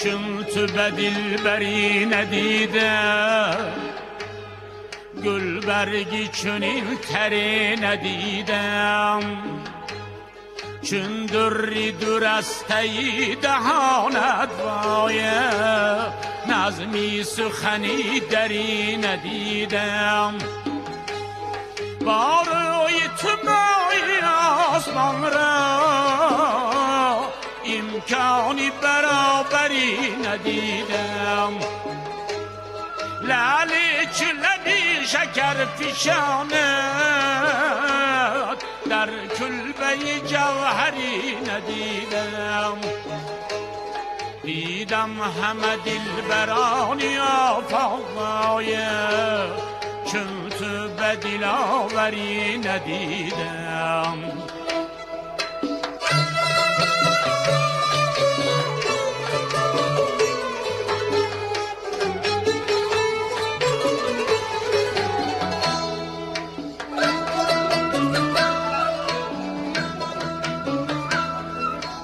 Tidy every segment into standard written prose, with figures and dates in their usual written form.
چون تو به دلبری ندیدم، گل برگی چنین تری ندیدم، چون دری درسته دهانت وایه، نظمی سخنی دری ندیدم. با روی تو مای آسمان را امکانی برابری ندیدم. لاله چه لبی شکر فشانت، در کلبه جوهری ندیدم. دیدم همه دلبرانی آفاقای، چون تو به دلاوری ندیدم.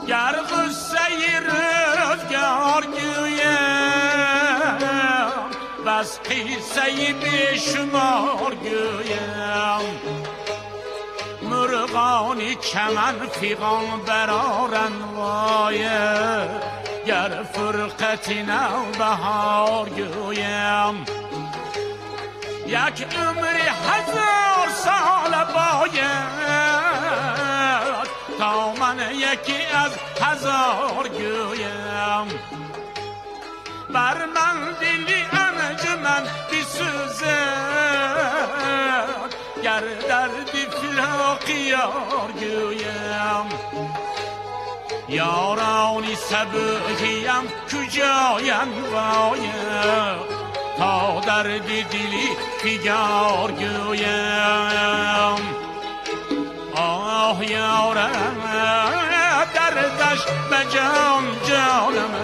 گر غصه روزگار گویم، بس قصه بیشمار گویم. مرغانی چمن فیغان برارن وایه، گر فرقت نو بهار گویم. یک عمر 1000 سال باید تا من یکی از 1000 گویم. بر من دلی انجمن بسوزد، گر درد فراق یار گویم. یارانی سبکیم کجاین وایم، تا درد دلی فگار گویم. آه یارم دردش به جان جانم،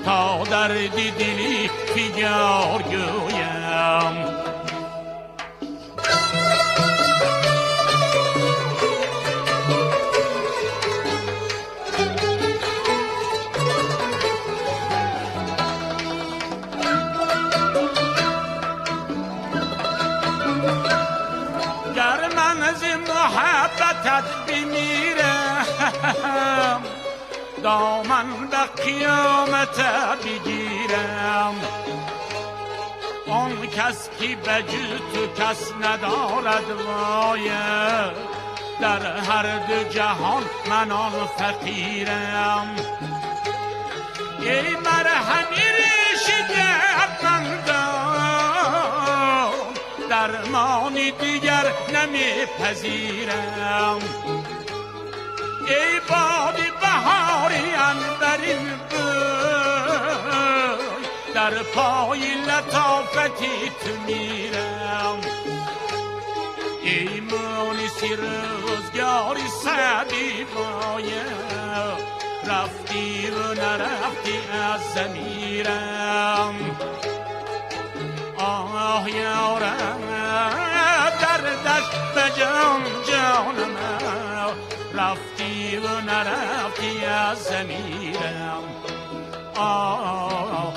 تا درد دلی فگار گویم. گر من از محبتت بمیرم، دامن به قیامت بگیرم. آن کس که به جز تو کس ندارد وایه، در هر دو جهان من آن فقیرم. ای مرهمی ریش دردمندان، درمانی دیگر نمیپذیرم. ای باد بهاری عنبرین بوی، در پای لطافتی تو میرم. ای مونسی روزگاری سعدی وایه، رفتی و نرفتی از ضمیرم. آه یارم دردش به جان جانم، رفتی و نرفتی از ضمیرم. آه